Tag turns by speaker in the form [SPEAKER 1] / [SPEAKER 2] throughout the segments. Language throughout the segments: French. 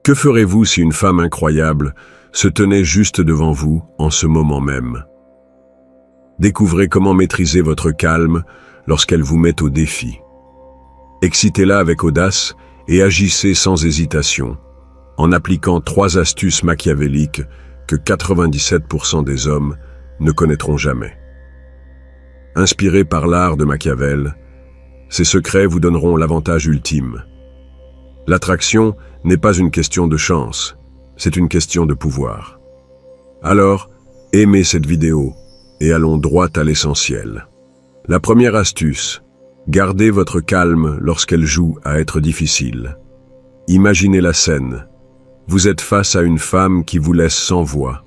[SPEAKER 1] Que ferez-vous si une femme incroyable se tenait juste devant vous en ce moment même? Découvrez comment maîtriser votre calme lorsqu'elle vous met au défi. Excitez-la avec audace et agissez sans hésitation, en appliquant 3 astuces machiavéliques que 97% des hommes ne connaîtront jamais. Inspirés par l'art de Machiavel, ces secrets vous donneront l'avantage ultime. L'attraction n'est pas une question de chance, c'est une question de pouvoir. Alors, aimez cette vidéo et allons droit à l'essentiel. La première astuce, gardez votre calme lorsqu'elle joue à être difficile. Imaginez la scène. Vous êtes face à une femme qui vous laisse sans voix.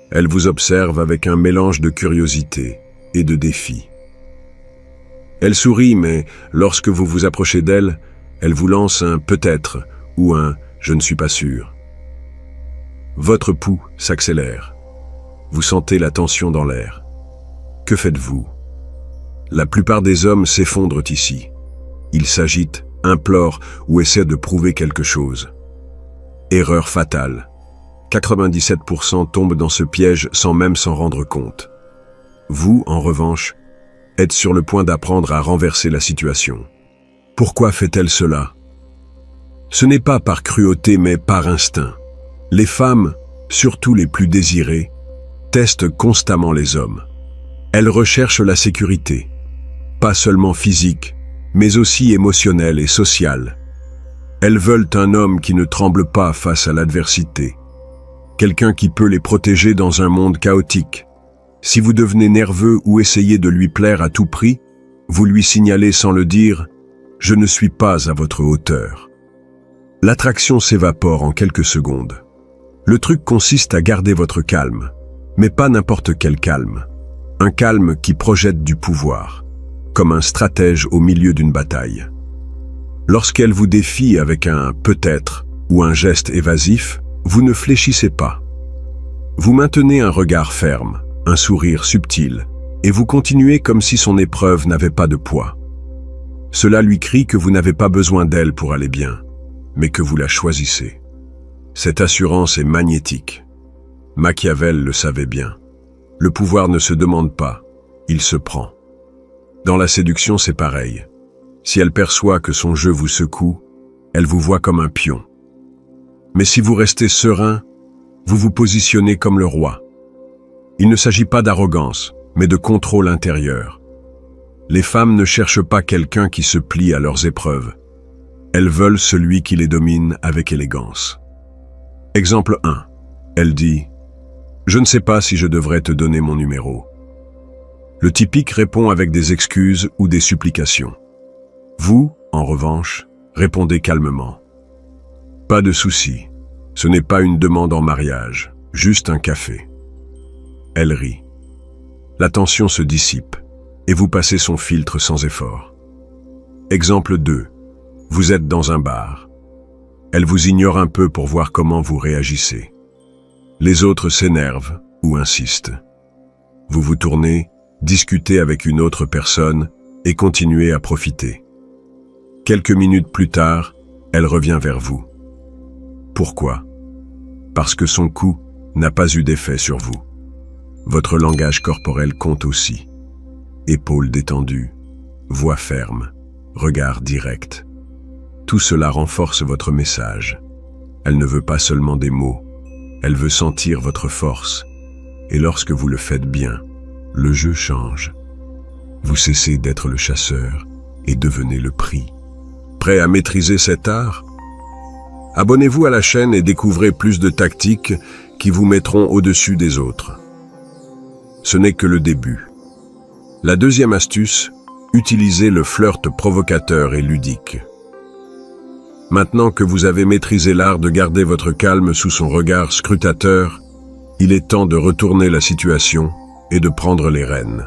[SPEAKER 1] Elle vous observe avec un mélange de curiosité et de défi. Elle sourit, mais lorsque vous vous approchez d'elle, elle vous lance un « peut-être » ou un « je ne suis pas sûr ». Votre pouls s'accélère. Vous sentez la tension dans l'air. Que faites-vous? La plupart des hommes s'effondrent ici. Ils s'agitent, implorent ou essaient de prouver quelque chose. Erreur fatale. 97% tombent dans ce piège sans même s'en rendre compte. Vous, en revanche, êtes sur le point d'apprendre à renverser la situation. Pourquoi fait-elle cela? Ce n'est pas par cruauté mais par instinct. Les femmes, surtout les plus désirées, testent constamment les hommes. Elles recherchent la sécurité, pas seulement physique, mais aussi émotionnelle et sociale. Elles veulent un homme qui ne tremble pas face à l'adversité, quelqu'un qui peut les protéger dans un monde chaotique. Si vous devenez nerveux ou essayez de lui plaire à tout prix, vous lui signalez sans le dire « Je ne suis pas à votre hauteur ». L'attraction s'évapore en quelques secondes. Le truc consiste à garder votre calme, mais pas n'importe quel calme. Un calme qui projette du pouvoir, comme un stratège au milieu d'une bataille. Lorsqu'elle vous défie avec un « peut-être » ou un geste évasif, vous ne fléchissez pas. Vous maintenez un regard ferme, un sourire subtil, et vous continuez comme si son épreuve n'avait pas de poids. Cela lui crie que vous n'avez pas besoin d'elle pour aller bien, mais que vous la choisissez. Cette assurance est magnétique. Machiavel le savait bien. Le pouvoir ne se demande pas, il se prend. Dans la séduction, c'est pareil. Si elle perçoit que son jeu vous secoue, elle vous voit comme un pion. Mais si vous restez serein, vous vous positionnez comme le roi. Il ne s'agit pas d'arrogance, mais de contrôle intérieur. Les femmes ne cherchent pas quelqu'un qui se plie à leurs épreuves. Elles veulent celui qui les domine avec élégance. Exemple 1. Elle dit « Je ne sais pas si je devrais te donner mon numéro ». Le typique répond avec des excuses ou des supplications. Vous, en revanche, répondez calmement. « Pas de souci, ce n'est pas une demande en mariage, juste un café ». Elle rit. La tension se dissipe et vous passez son filtre sans effort. Exemple 2. Vous êtes dans un bar. Elle vous ignore un peu pour voir comment vous réagissez. Les autres s'énervent ou insistent. Vous vous tournez, discutez avec une autre personne et continuez à profiter. Quelques minutes plus tard, elle revient vers vous. Pourquoi? Parce que son coup n'a pas eu d'effet sur vous. Votre langage corporel compte aussi. Épaules détendues, voix ferme, regard direct. Tout cela renforce votre message. Elle ne veut pas seulement des mots, elle veut sentir votre force. Et lorsque vous le faites bien, le jeu change. Vous cessez d'être le chasseur et devenez le prix. Prêt à maîtriser cet art? Abonnez-vous à la chaîne et découvrez plus de tactiques qui vous mettront au-dessus des autres. Ce n'est que le début. La deuxième astuce, utilisez le flirt provocateur et ludique. Maintenant que vous avez maîtrisé l'art de garder votre calme sous son regard scrutateur, il est temps de retourner la situation et de prendre les rênes.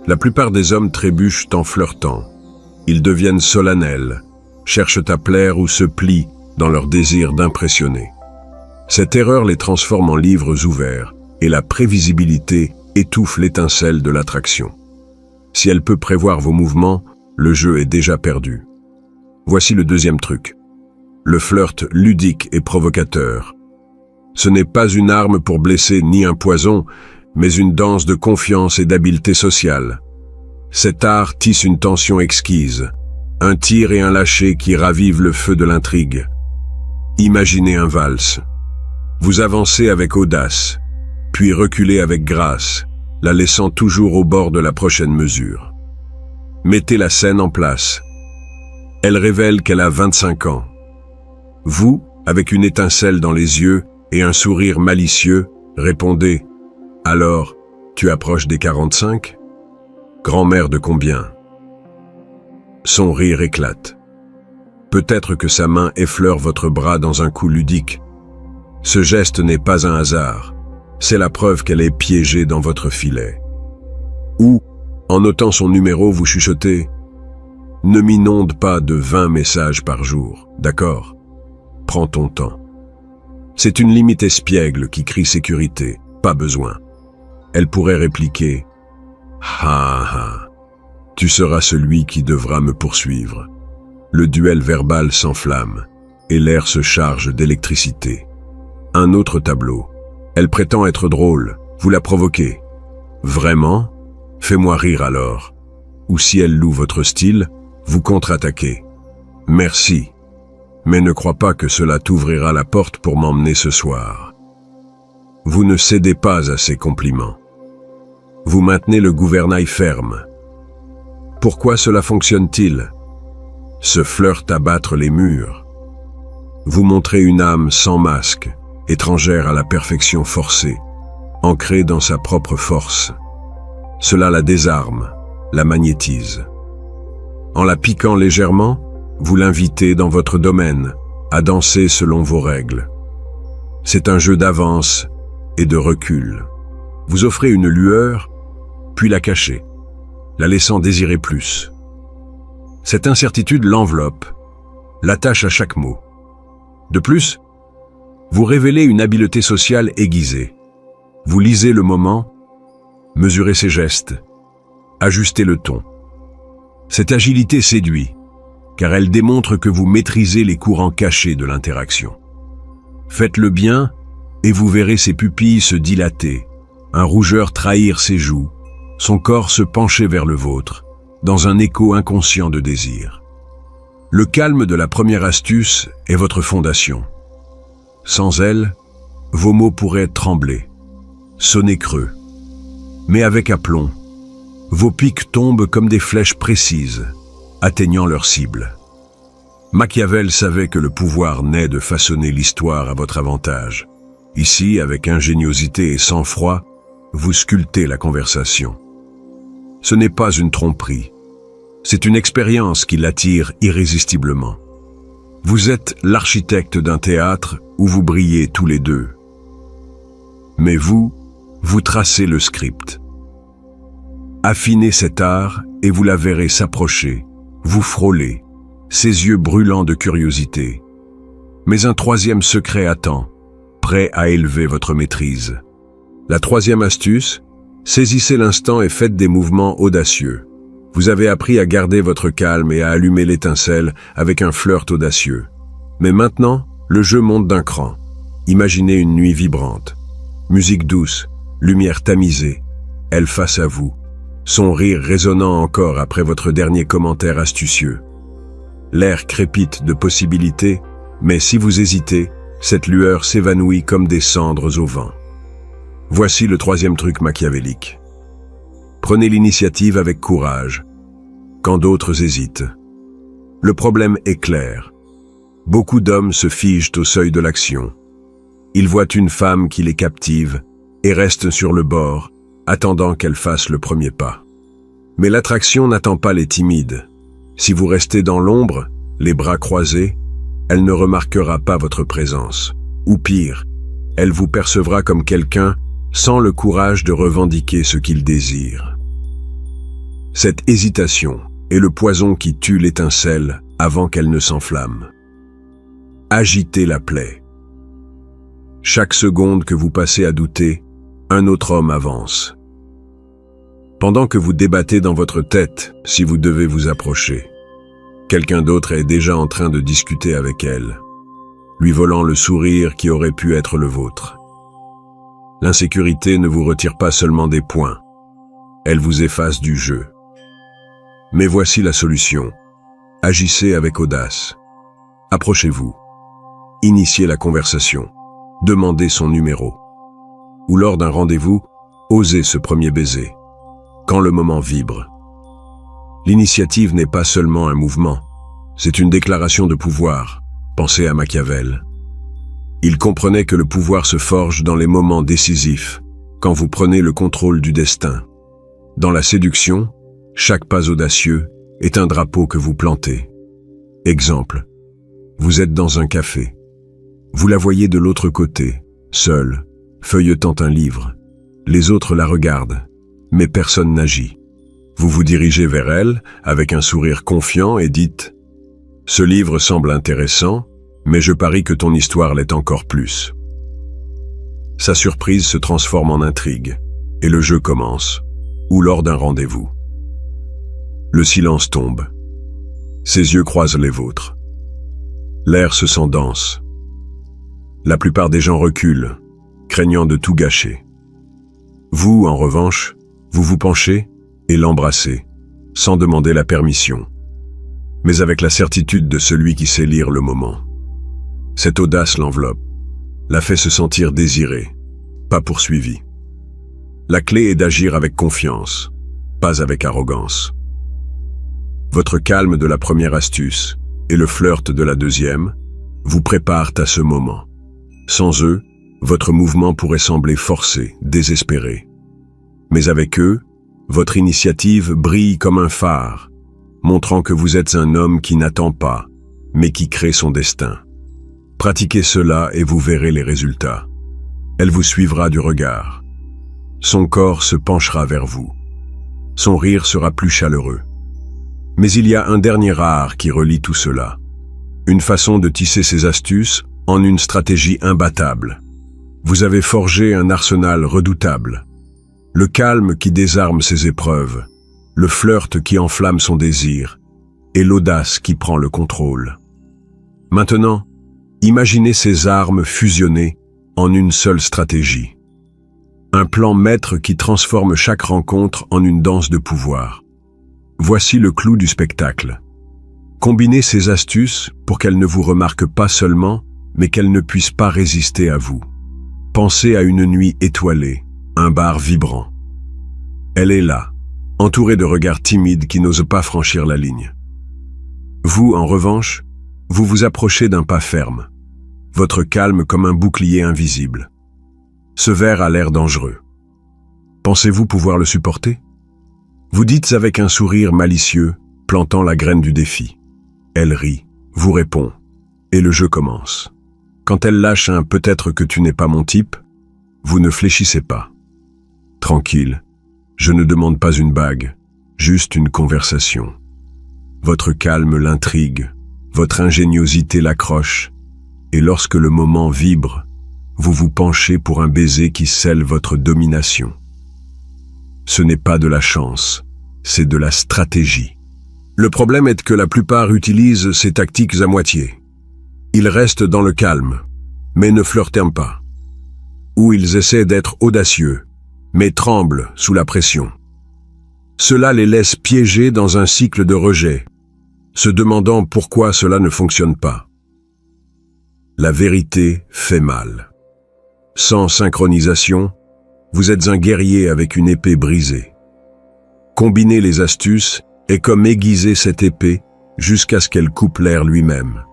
[SPEAKER 1] La plupart des hommes trébuchent en flirtant. Ils deviennent solennels, cherchent à plaire ou se plient dans leur désir d'impressionner. Cette erreur les transforme en livres ouverts et la prévisibilité étouffe l'étincelle de l'attraction. Si elle peut prévoir vos mouvements, le jeu est déjà perdu. Voici le deuxième truc. le flirt ludique et provocateur. Ce n'est pas une arme pour blesser ni un poison, mais une danse de confiance et d'habileté sociale. Cet art tisse une tension exquise, un tir et un lâcher qui ravivent le feu de l'intrigue. Imaginez un valse. Vous avancez avec audace, puis reculez avec grâce, la laissant toujours au bord de la prochaine mesure. Mettez la scène en place. Elle révèle qu'elle a 25 ans. Vous, avec une étincelle dans les yeux et un sourire malicieux, répondez « Alors, tu approches des 45 ? Grand-mère de combien ?» Son rire éclate. Peut-être que sa main effleure votre bras dans un coup ludique. Ce geste n'est pas un hasard. C'est la preuve qu'elle est piégée dans votre filet. Ou, en notant son numéro, vous chuchotez « Ne m'inonde pas de 20 messages par jour, d'accord ? Prends ton temps. » C'est une limite espiègle qui crie sécurité, pas besoin. Elle pourrait répliquer « Ha ha, tu seras celui qui devra me poursuivre. » Le duel verbal s'enflamme et l'air se charge d'électricité. Un autre tableau. Elle prétend être drôle, vous la provoquez. Vraiment ? Fais-moi rire alors. Ou si elle loue votre style, vous contre-attaquez. Merci. Mais ne crois pas que cela t'ouvrira la porte pour m'emmener ce soir. Vous ne cédez pas à ces compliments. Vous maintenez le gouvernail ferme. Pourquoi cela fonctionne-t-il ? Ce flirt abattre les murs. Vous montrez une âme sans masque, étrangère à la perfection forcée, ancrée dans sa propre force. Cela la désarme, la magnétise. En la piquant légèrement, vous l'invitez dans votre domaine, à danser selon vos règles. C'est un jeu d'avance et de recul. Vous offrez une lueur, puis la cachez, la laissant désirer plus. Cette incertitude l'enveloppe, l'attache à chaque mot. De plus, vous révélez une habileté sociale aiguisée. Vous lisez le moment, mesurez ses gestes, ajustez le ton. Cette agilité séduit, car elle démontre que vous maîtrisez les courants cachés de l'interaction. Faites-le bien, et vous verrez ses pupilles se dilater, un rougeur trahir ses joues, son corps se pencher vers le vôtre, dans un écho inconscient de désir. Le calme de la première astuce est votre fondation. Sans elle, vos mots pourraient trembler, sonner creux. Mais avec aplomb, vos pics tombent comme des flèches précises, atteignant leur cible. Machiavel savait que le pouvoir naît de façonner l'histoire à votre avantage. Ici, avec ingéniosité et sang-froid, vous sculptez la conversation. Ce n'est pas une tromperie. C'est une expérience qui l'attire irrésistiblement. Vous êtes l'architecte d'un théâtre où vous brillez tous les deux. Mais vous tracez le script. Affinez cet art et vous la verrez s'approcher, vous frôler, ses yeux brûlants de curiosité. Mais un troisième secret attend, prêt à élever votre maîtrise. La troisième astuce, saisissez l'instant et faites des mouvements audacieux. Vous avez appris à garder votre calme et à allumer l'étincelle avec un flirt audacieux. Mais maintenant, le jeu monte d'un cran. Imaginez une nuit vibrante. Musique douce, lumière tamisée, elle face à vous, son rire résonnant encore après votre dernier commentaire astucieux. L'air crépite de possibilités, mais si vous hésitez, cette lueur s'évanouit comme des cendres au vent. Voici le troisième truc machiavélique. Prenez l'initiative avec courage, quand d'autres hésitent. Le problème est clair. Beaucoup d'hommes se figent au seuil de l'action. Ils voient une femme qui les captive et restent sur le bord, attendant qu'elle fasse le premier pas. Mais l'attraction n'attend pas les timides. Si vous restez dans l'ombre, les bras croisés, elle ne remarquera pas votre présence. Ou pire, elle vous percevra comme quelqu'un sans le courage de revendiquer ce qu'il désire. Cette hésitation est le poison qui tue l'étincelle avant qu'elle ne s'enflamme. Agitez la plaie. Chaque seconde que vous passez à douter, un autre homme avance. Pendant que vous débattez dans votre tête si vous devez vous approcher, quelqu'un d'autre est déjà en train de discuter avec elle. lui volant le sourire qui aurait pu être le vôtre. L'insécurité ne vous retire pas seulement des points, elle vous efface du jeu. Mais voici la solution. Agissez avec audace. Approchez-vous. Initiez la conversation. Demandez son numéro. Ou lors d'un rendez-vous, osez ce premier baiser. Quand le moment vibre. L'initiative n'est pas seulement un mouvement, c'est une déclaration de pouvoir. Pensez à Machiavel. Il comprenait que le pouvoir se forge dans les moments décisifs, quand vous prenez le contrôle du destin. Dans la séduction, chaque pas audacieux est un drapeau que vous plantez. Exemple, vous êtes dans un café. Vous la voyez de l'autre côté, seule, feuilletant un livre. Les autres la regardent, mais personne n'agit. Vous vous dirigez vers elle avec un sourire confiant et dites « Ce livre semble intéressant, mais je parie que ton histoire l'est encore plus. » Sa surprise se transforme en intrigue, et le jeu commence, ou lors d'un rendez-vous. Le silence tombe. Ses yeux croisent les vôtres. L'air se sent dense. La plupart des gens reculent, craignant de tout gâcher. Vous, en revanche, vous vous penchez et l'embrassez, sans demander la permission, mais avec la certitude de celui qui sait lire le moment. Cette audace l'enveloppe, la fait se sentir désirée, pas poursuivie. La clé est d'agir avec confiance, pas avec arrogance. Votre calme de la première astuce et le flirt de la deuxième vous préparent à ce moment. Sans eux, votre mouvement pourrait sembler forcé, désespéré. Mais avec eux, votre initiative brille comme un phare, montrant que vous êtes un homme qui n'attend pas, mais qui crée son destin. Pratiquez cela et vous verrez les résultats. Elle vous suivra du regard. Son corps se penchera vers vous. Son rire sera plus chaleureux. Mais il y a un dernier art qui relie tout cela. Une façon de tisser ces astuces en une stratégie imbattable. Vous avez forgé un arsenal redoutable. Le calme qui désarme ses épreuves, le flirt qui enflamme son désir, et l'audace qui prend le contrôle. Maintenant, imaginez ces armes fusionnées en une seule stratégie. Un plan maître qui transforme chaque rencontre en une danse de pouvoir. Voici le clou du spectacle. Combinez ces astuces pour qu'elles ne vous remarquent pas seulement, mais qu'elles ne puissent pas résister à vous. Pensez à une nuit étoilée, un bar vibrant. Elle est là, entourée de regards timides qui n'osent pas franchir la ligne. Vous, en revanche, vous vous approchez d'un pas ferme, votre calme comme un bouclier invisible. Ce verre a l'air dangereux. Pensez-vous pouvoir le supporter? Vous dites avec un sourire malicieux, plantant la graine du défi. Elle rit, vous répond, et le jeu commence. Quand elle lâche un « peut-être que tu n'es pas mon type », vous ne fléchissez pas. Tranquille, je ne demande pas une bague, juste une conversation. Votre calme l'intrigue, votre ingéniosité l'accroche, et lorsque le moment vibre, vous vous penchez pour un baiser qui scelle votre domination. Ce n'est pas de la chance, c'est de la stratégie. Le problème est que la plupart utilisent ces tactiques à moitié. Ils restent dans le calme, mais ne flirtent pas. Ou ils essaient d'être audacieux, mais tremblent sous la pression. Cela les laisse piégés dans un cycle de rejet, se demandant pourquoi cela ne fonctionne pas. La vérité fait mal. Sans synchronisation, vous êtes un guerrier avec une épée brisée. Combiner les astuces est comme aiguiser cette épée jusqu'à ce qu'elle coupe l'air lui-même.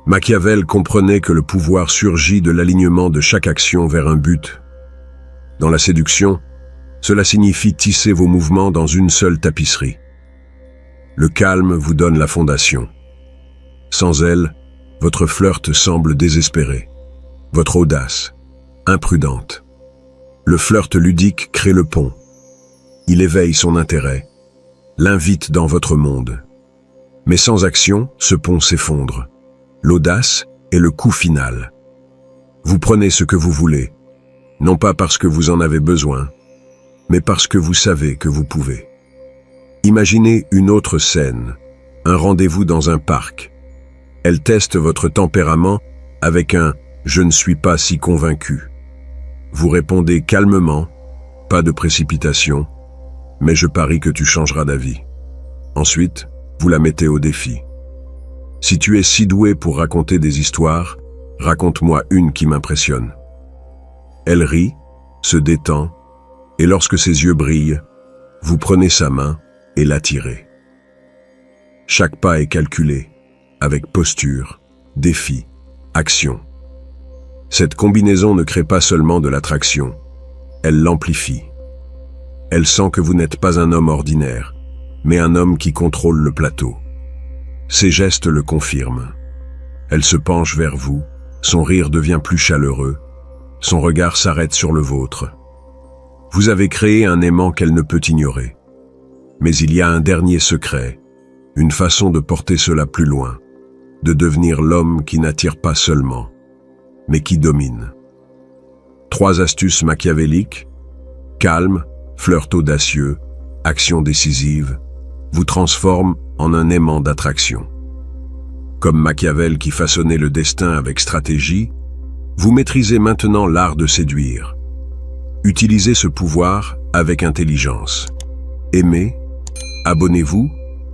[SPEAKER 1] Machiavel comprenait que le pouvoir surgit de l'alignement de chaque action vers un but. Dans la séduction, cela signifie tisser vos mouvements dans une seule tapisserie. Le calme vous donne la fondation. Sans elle, votre flirt semble désespéré. Votre audace, imprudente. Le flirt ludique crée le pont. Il éveille son intérêt, l'invite dans votre monde. Mais sans action, ce pont s'effondre. L'audace est le coup final. Vous prenez ce que vous voulez, non pas parce que vous en avez besoin, mais parce que vous savez que vous pouvez. Imaginez une autre scène, un rendez-vous dans un parc. Elle teste votre tempérament avec un « je ne suis pas si convaincu ». Vous répondez calmement, pas de précipitation, mais je parie que tu changeras d'avis. Ensuite, vous la mettez au défi. Si tu es si doué pour raconter des histoires, raconte-moi une qui m'impressionne. Elle rit, se détend, et lorsque ses yeux brillent, vous prenez sa main et l'attirez. Chaque pas est calculé, avec posture, défi, action. Cette combinaison ne crée pas seulement de l'attraction, elle l'amplifie. Elle sent que vous n'êtes pas un homme ordinaire, mais un homme qui contrôle le plateau. Ses gestes le confirment. Elle se penche vers vous, son rire devient plus chaleureux, son regard s'arrête sur le vôtre. Vous avez créé un aimant qu'elle ne peut ignorer. Mais il y a un dernier secret, une façon de porter cela plus loin, de devenir l'homme qui n'attire pas seulement, mais qui domine. 3 astuces machiavéliques, calme, flirt audacieux, action décisive, vous transforment en un aimant d'attraction. Comme Machiavel qui façonnait le destin avec stratégie, vous maîtrisez maintenant l'art de séduire. Utilisez ce pouvoir avec intelligence. Aimez, abonnez-vous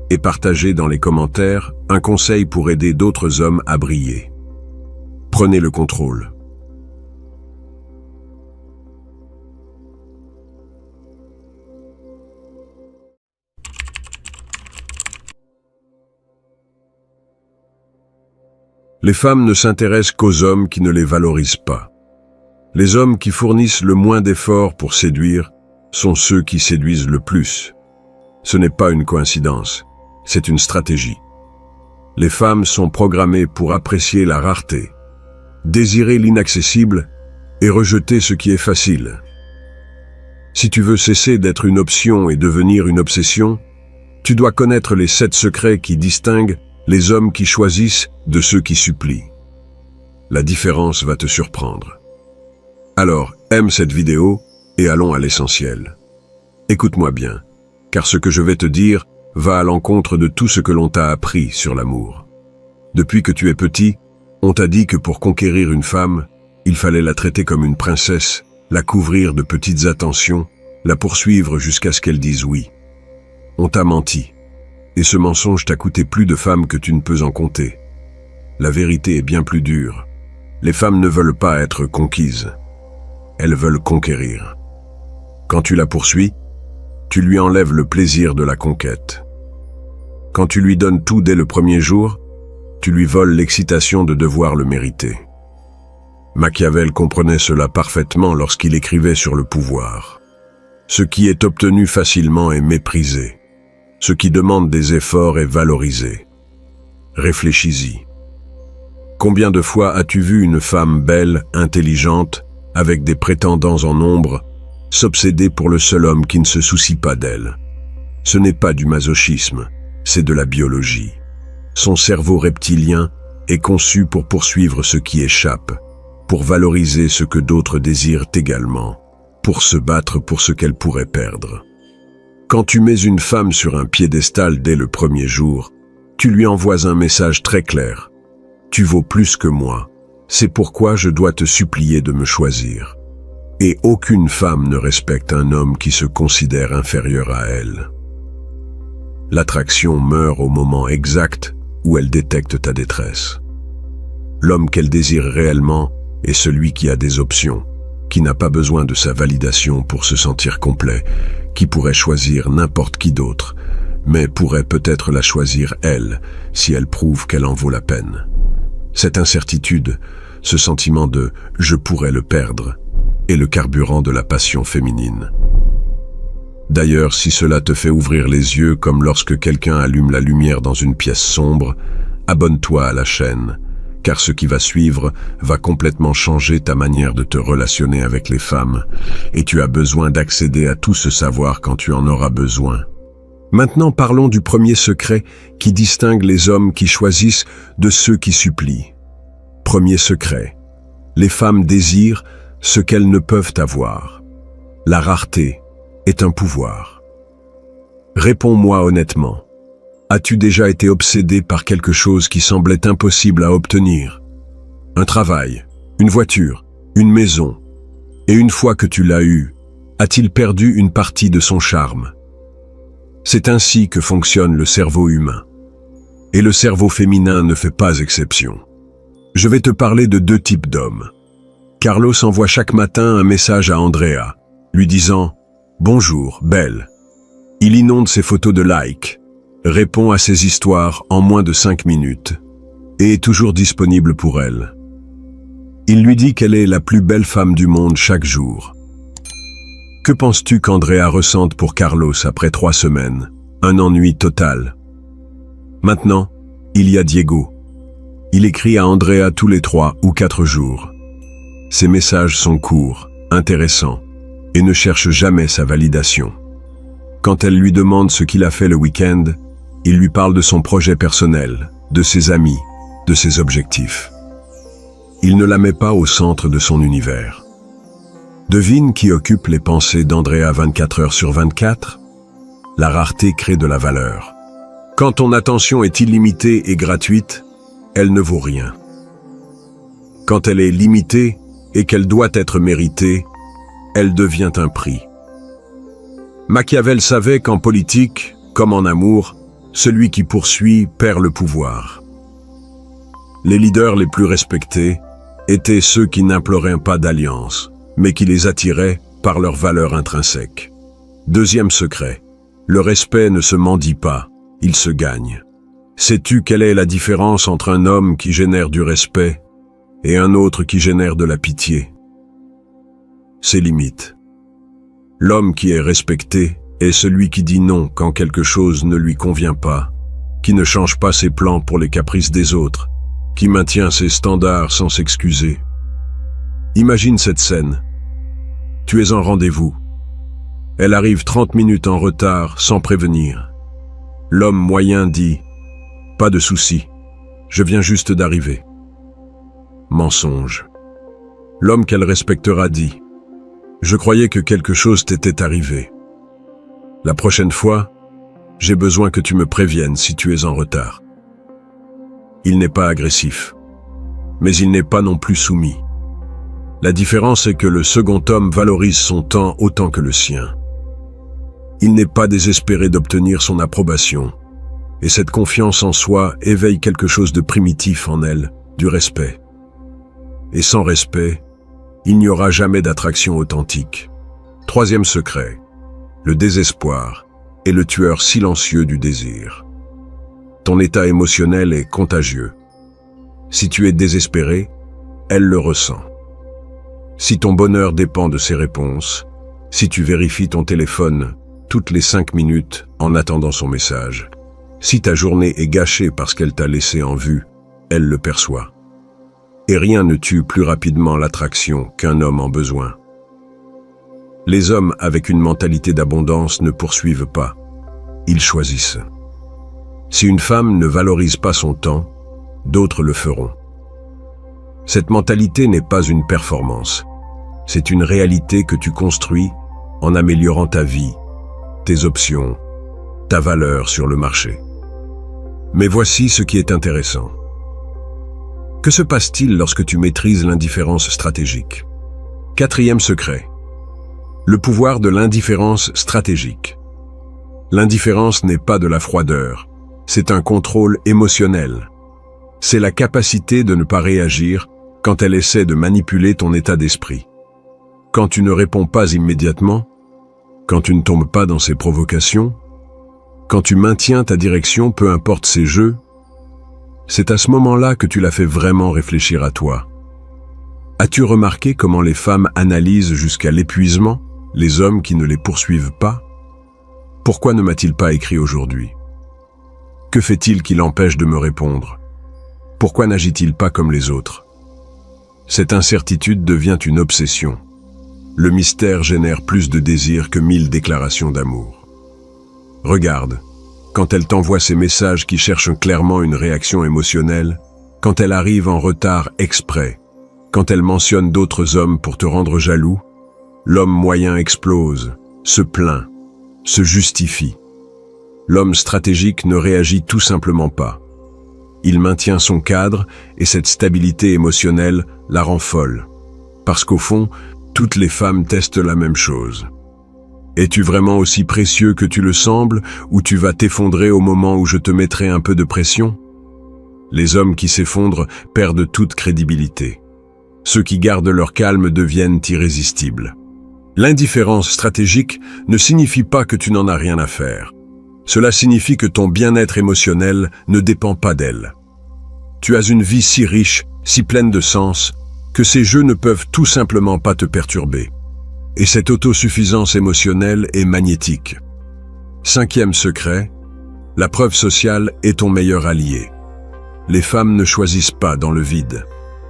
[SPEAKER 1] et partagez dans les commentaires un conseil pour aider d'autres hommes à briller. Prenez le contrôle. Les femmes ne s'intéressent qu'aux hommes qui ne les valorisent pas. Les hommes qui fournissent le moins d'efforts pour séduire sont ceux qui séduisent le plus. Ce n'est pas une coïncidence, c'est une stratégie. Les femmes sont programmées pour apprécier la rareté, désirer l'inaccessible et rejeter ce qui est facile. Si tu veux cesser d'être une option et devenir une obsession, tu dois connaître les 7 secrets qui distinguent les hommes qui choisissent de ceux qui supplient. La différence va te surprendre. Alors, aime cette vidéo et allons à l'essentiel. Écoute-moi bien, car ce que je vais te dire va à l'encontre de tout ce que l'on t'a appris sur l'amour. Depuis que tu es petit, on t'a dit que pour conquérir une femme, il fallait la traiter comme une princesse, la couvrir de petites attentions, la poursuivre jusqu'à ce qu'elle dise oui. On t'a menti. Et ce mensonge t'a coûté plus de femmes que tu ne peux en compter. La vérité est bien plus dure. Les femmes ne veulent pas être conquises. Elles veulent conquérir. Quand tu la poursuis, tu lui enlèves le plaisir de la conquête. Quand tu lui donnes tout dès le premier jour, tu lui voles l'excitation de devoir le mériter. Machiavel comprenait cela parfaitement lorsqu'il écrivait sur le pouvoir. Ce qui est obtenu facilement est méprisé. Ce qui demande des efforts est valorisé. Réfléchis-y. Combien de fois as-tu vu une femme belle, intelligente, avec des prétendants en nombre, s'obséder pour le seul homme qui ne se soucie pas d'elle? Ce n'est pas du masochisme, c'est de la biologie. Son cerveau reptilien est conçu pour poursuivre ce qui échappe, pour valoriser ce que d'autres désirent également, pour se battre pour ce qu'elle pourrait perdre. Quand tu mets une femme sur un piédestal dès le premier jour, tu lui envoies un message très clair. Tu vaux plus que moi, c'est pourquoi je dois te supplier de me choisir. Et aucune femme ne respecte un homme qui se considère inférieur à elle. L'attraction meurt au moment exact où elle détecte ta détresse. L'homme qu'elle désire réellement est celui qui a des options, qui n'a pas besoin de sa validation pour se sentir complet, qui pourrait choisir n'importe qui d'autre, mais pourrait peut-être la choisir elle, si elle prouve qu'elle en vaut la peine. Cette incertitude, ce sentiment de « je pourrais le perdre » est le carburant de la passion féminine. D'ailleurs, si cela te fait ouvrir les yeux comme lorsque quelqu'un allume la lumière dans une pièce sombre, abonne-toi à la chaîne, car ce qui va suivre va complètement changer ta manière de te relationner avec les femmes, et tu as besoin d'accéder à tout ce savoir quand tu en auras besoin. Maintenant parlons du premier secret qui distingue les hommes qui choisissent de ceux qui supplient. Premier secret, les femmes désirent ce qu'elles ne peuvent avoir. La rareté est un pouvoir. Réponds-moi honnêtement, As-tu déjà été obsédé par quelque chose qui semblait impossible à obtenir? Un travail, une voiture, une maison. Et une fois que tu l'as eu, a-t-il perdu une partie de son charme? C'est ainsi que fonctionne le cerveau humain. Et le cerveau féminin ne fait pas exception. Je vais te parler de deux types d'hommes. Carlos envoie chaque matin un message à Andrea, lui disant « Bonjour, belle ». Il inonde ses photos de likes, répond à ses histoires en moins de 5 minutes et est toujours disponible pour elle. Il lui dit qu'elle est la plus belle femme du monde chaque jour. Que penses-tu qu'Andrea ressente pour Carlos après 3 semaines? Un ennui total. Maintenant, il y a Diego. Il écrit à Andrea tous les 3 ou 4 jours. Ses messages sont courts, intéressants, et ne cherchent jamais sa validation. Quand elle lui demande ce qu'il a fait le week-end, il lui parle de son projet personnel, de ses amis, de ses objectifs. Il ne la met pas au centre de son univers. Devine qui occupe les pensées d'Andrea 24 heures sur 24? La rareté crée de la valeur. Quand ton attention est illimitée et gratuite, elle ne vaut rien. Quand elle est limitée et qu'elle doit être méritée, elle devient un prix. Machiavel savait qu'en politique, comme en amour, celui qui poursuit perd le pouvoir. Les leaders les plus respectés étaient ceux qui n'imploraient pas d'alliance, mais qui les attiraient par leur valeur intrinsèque. Deuxième secret, le respect ne se mendie pas, il se gagne. Sais-tu quelle est la différence entre un homme qui génère du respect et un autre qui génère de la pitié? Ses limites. L'homme qui est respecté est celui qui dit non quand quelque chose ne lui convient pas, qui ne change pas ses plans pour les caprices des autres, qui maintient ses standards sans s'excuser. Imagine cette scène. Tu es en rendez-vous. Elle arrive 30 minutes en retard sans prévenir. L'homme moyen dit « Pas de souci, je viens juste d'arriver ». Mensonge. L'homme qu'elle respectera dit « Je croyais que quelque chose t'était arrivé. La prochaine fois, j'ai besoin que tu me préviennes si tu es en retard. » Il n'est pas agressif, mais il n'est pas non plus soumis. La différence est que le second homme valorise son temps autant que le sien. Il n'est pas désespéré d'obtenir son approbation, et cette confiance en soi éveille quelque chose de primitif en elle, du respect. Et sans respect, il n'y aura jamais d'attraction authentique. Troisième secret, le désespoir est le tueur silencieux du désir. Ton état émotionnel est contagieux. Si tu es désespéré, elle le ressent. Si ton bonheur dépend de ses réponses, si tu vérifies ton téléphone toutes les 5 minutes en attendant son message, si ta journée est gâchée parce qu'elle t'a laissé en vue, elle le perçoit. Et rien ne tue plus rapidement l'attraction qu'un homme en besoin. Les hommes avec une mentalité d'abondance ne poursuivent pas, ils choisissent. Si une femme ne valorise pas son temps, d'autres le feront. Cette mentalité n'est pas une performance, c'est une réalité que tu construis en améliorant ta vie, tes options, ta valeur sur le marché. Mais voici ce qui est intéressant. Que se passe-t-il lorsque tu maîtrises l'indifférence stratégique? Quatrième secret. Le pouvoir de l'indifférence stratégique. L'indifférence n'est pas de la froideur, c'est un contrôle émotionnel. C'est la capacité de ne pas réagir quand elle essaie de manipuler ton état d'esprit. Quand tu ne réponds pas immédiatement, quand tu ne tombes pas dans ses provocations, quand tu maintiens ta direction peu importe ses jeux, c'est à ce moment-là que tu la fais vraiment réfléchir à toi. As-tu remarqué comment les femmes analysent jusqu'à l'épuisement les hommes qui ne les poursuivent pas? Pourquoi ne m'a-t-il pas écrit aujourd'hui? Que fait-il qui l'empêche de me répondre? Pourquoi n'agit-il pas comme les autres? Cette incertitude devient une obsession. Le mystère génère plus de désir que 1000 déclarations d'amour. Regarde, quand elle t'envoie ces messages qui cherchent clairement une réaction émotionnelle, quand elle arrive en retard exprès, quand elle mentionne d'autres hommes pour te rendre jaloux, l'homme moyen explose, se plaint, se justifie. L'homme stratégique ne réagit tout simplement pas. Il maintient son cadre et cette stabilité émotionnelle la rend folle. Parce qu'au fond, toutes les femmes testent la même chose. Es-tu vraiment aussi précieux que tu le sembles ou tu vas t'effondrer au moment où je te mettrai un peu de pression? Les hommes qui s'effondrent perdent toute crédibilité. Ceux qui gardent leur calme deviennent irrésistibles. L'indifférence stratégique ne signifie pas que tu n'en as rien à faire. Cela signifie que ton bien-être émotionnel ne dépend pas d'elle. Tu as une vie si riche, si pleine de sens, que ces jeux ne peuvent tout simplement pas te perturber. Et cette autosuffisance émotionnelle est magnétique. 5e secret, la preuve sociale est ton meilleur allié. Les femmes ne choisissent pas dans le vide.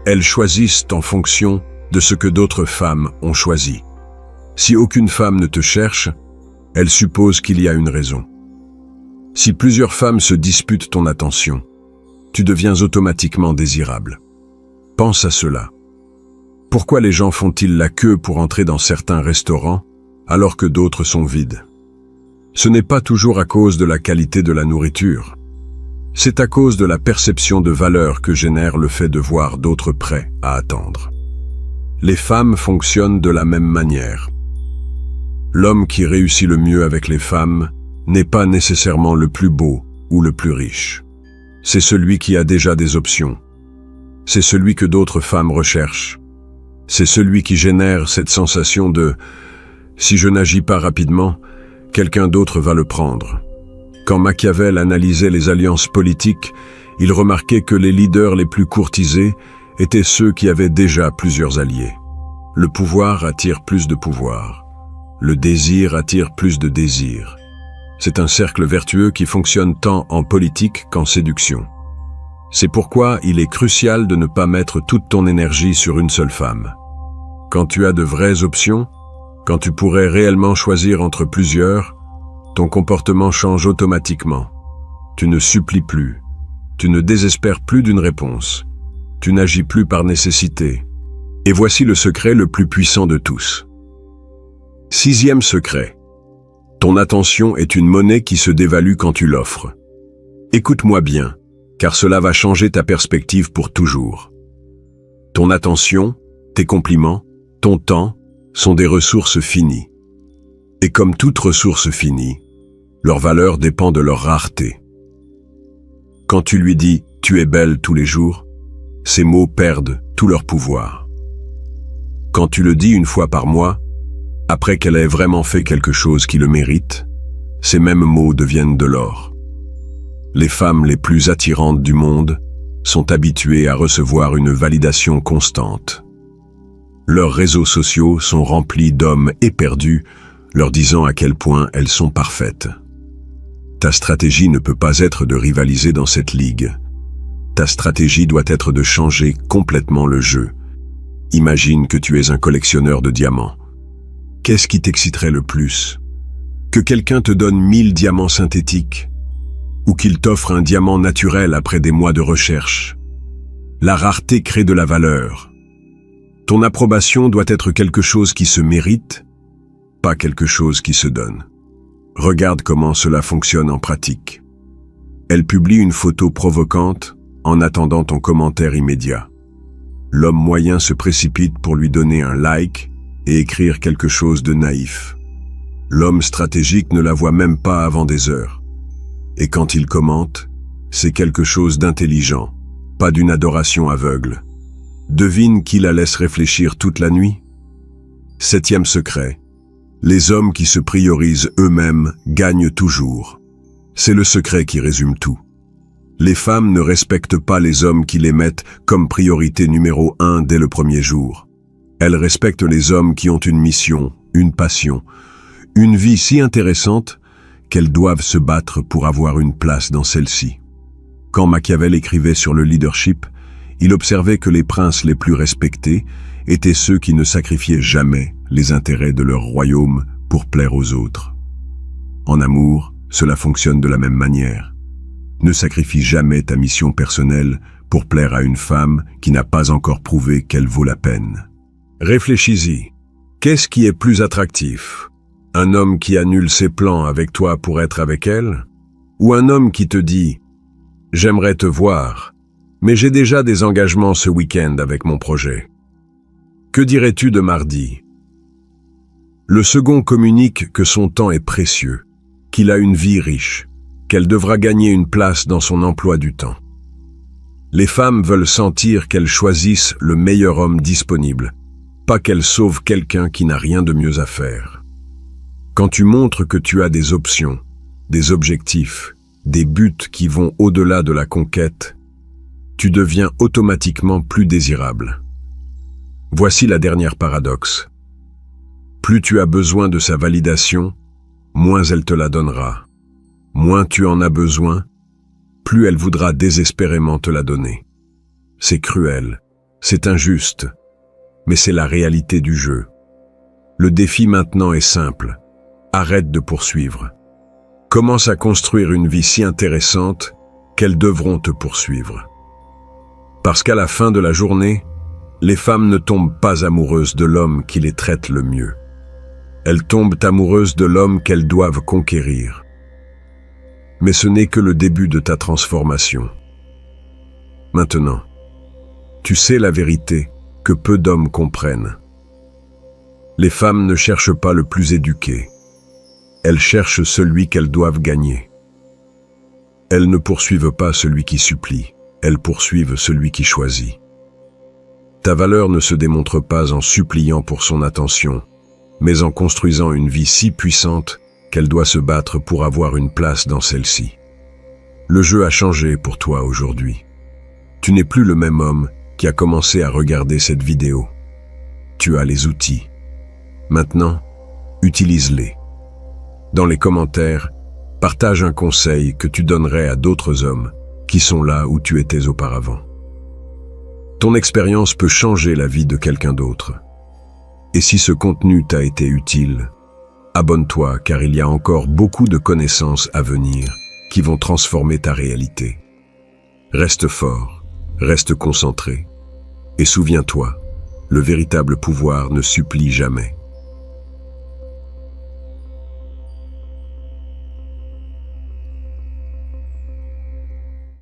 [SPEAKER 1] Elles choisissent en fonction de ce que d'autres femmes ont choisi. Si aucune femme ne te cherche, elle suppose qu'il y a une raison. Si plusieurs femmes se disputent ton attention, tu deviens automatiquement désirable. Pense à cela. Pourquoi les gens font-ils la queue pour entrer dans certains restaurants alors que d'autres sont vides? Ce n'est pas toujours à cause de la qualité de la nourriture. C'est à cause de la perception de valeur que génère le fait de voir d'autres prêts à attendre. Les femmes fonctionnent de la même manière. L'homme qui réussit le mieux avec les femmes n'est pas nécessairement le plus beau ou le plus riche. C'est celui qui a déjà des options. C'est celui que d'autres femmes recherchent. C'est celui qui génère cette sensation de « si je n'agis pas rapidement, quelqu'un d'autre va le prendre ». Quand Machiavel analysait les alliances politiques, il remarquait que les leaders les plus courtisés étaient ceux qui avaient déjà plusieurs alliés. Le pouvoir attire plus de pouvoir. Le désir attire plus de désir. C'est un cercle vertueux qui fonctionne tant en politique qu'en séduction. C'est pourquoi il est crucial de ne pas mettre toute ton énergie sur une seule femme. Quand tu as de vraies options, quand tu pourrais réellement choisir entre plusieurs, ton comportement change automatiquement. Tu ne supplies plus. Tu ne désespères plus d'une réponse. Tu n'agis plus par nécessité. Et voici le secret le plus puissant de tous. 6e secret. Ton attention est une monnaie qui se dévalue quand tu l'offres. Écoute-moi bien, car cela va changer ta perspective pour toujours. Ton attention, tes compliments, ton temps sont des ressources finies. Et comme toute ressource finie, leur valeur dépend de leur rareté. Quand tu lui dis « tu es belle » tous les jours, ces mots perdent tout leur pouvoir. Quand tu le dis une fois par mois, après qu'elle ait vraiment fait quelque chose qui le mérite, ces mêmes mots deviennent de l'or. Les femmes les plus attirantes du monde sont habituées à recevoir une validation constante. Leurs réseaux sociaux sont remplis d'hommes éperdus, leur disant à quel point elles sont parfaites. Ta stratégie ne peut pas être de rivaliser dans cette ligue. Ta stratégie doit être de changer complètement le jeu. Imagine que tu es un collectionneur de diamants. Qu'est-ce qui t'exciterait le plus? Que quelqu'un te donne 1000 diamants synthétiques? Ou qu'il t'offre un diamant naturel après des mois de recherche? La rareté crée de la valeur. Ton approbation doit être quelque chose qui se mérite, pas quelque chose qui se donne. Regarde comment cela fonctionne en pratique. Elle publie une photo provocante en attendant ton commentaire immédiat. L'homme moyen se précipite pour lui donner un like et écrire quelque chose de naïf. L'homme stratégique ne la voit même pas avant des heures. Et quand il commente, c'est quelque chose d'intelligent, pas d'une adoration aveugle. Devine qui la laisse réfléchir toute la nuit? 7e secret. Les hommes qui se priorisent eux-mêmes gagnent toujours. C'est le secret qui résume tout. Les femmes ne respectent pas les hommes qui les mettent comme priorité numéro 1 dès le premier jour. Elles respectent les hommes qui ont une mission, une passion, une vie si intéressante qu'elles doivent se battre pour avoir une place dans celle-ci. Quand Machiavel écrivait sur le leadership, il observait que les princes les plus respectés étaient ceux qui ne sacrifiaient jamais les intérêts de leur royaume pour plaire aux autres. En amour, cela fonctionne de la même manière. Ne sacrifie jamais ta mission personnelle pour plaire à une femme qui n'a pas encore prouvé qu'elle vaut la peine. Réfléchis-y. Qu'est-ce qui est plus attractif? Un homme qui annule ses plans avec toi pour être avec elle? Ou un homme qui te dit « J'aimerais te voir, mais j'ai déjà des engagements ce week-end avec mon projet. » Que dirais-tu de mardi? Le second communique que son temps est précieux, qu'il a une vie riche, qu'elle devra gagner une place dans son emploi du temps. Les femmes veulent sentir qu'elles choisissent le meilleur homme disponible, pas qu'elles sauvent quelqu'un qui n'a rien de mieux à faire. Quand tu montres que tu as des options, des objectifs, des buts qui vont au-delà de la conquête, tu deviens automatiquement plus désirable. Voici la dernière paradoxe. Plus tu as besoin de sa validation, moins elle te la donnera. Moins tu en as besoin, plus elle voudra désespérément te la donner. C'est cruel, c'est injuste, mais c'est la réalité du jeu. Le défi maintenant est simple. Arrête de poursuivre. Commence à construire une vie si intéressante qu'elles devront te poursuivre. Parce qu'à la fin de la journée, les femmes ne tombent pas amoureuses de l'homme qui les traite le mieux. Elles tombent amoureuses de l'homme qu'elles doivent conquérir. Mais ce n'est que le début de ta transformation. Maintenant, tu sais la vérité que peu d'hommes comprennent. Les femmes ne cherchent pas le plus éduqué. Elles cherchent celui qu'elles doivent gagner. Elles ne poursuivent pas celui qui supplie, elles poursuivent celui qui choisit. Ta valeur ne se démontre pas en suppliant pour son attention, mais en construisant une vie si puissante qu'elle doit se battre pour avoir une place dans celle-ci. Le jeu a changé pour toi aujourd'hui. Tu n'es plus le même homme qui a commencé à regarder cette vidéo. Tu as les outils. Maintenant, utilise-les. Dans les commentaires, partage un conseil que tu donnerais à d'autres hommes qui sont là où tu étais auparavant. Ton expérience peut changer la vie de quelqu'un d'autre. Et si ce contenu t'a été utile, abonne-toi car il y a encore beaucoup de connaissances à venir qui vont transformer ta réalité. Reste fort, reste concentré et souviens-toi, le véritable pouvoir ne supplie jamais.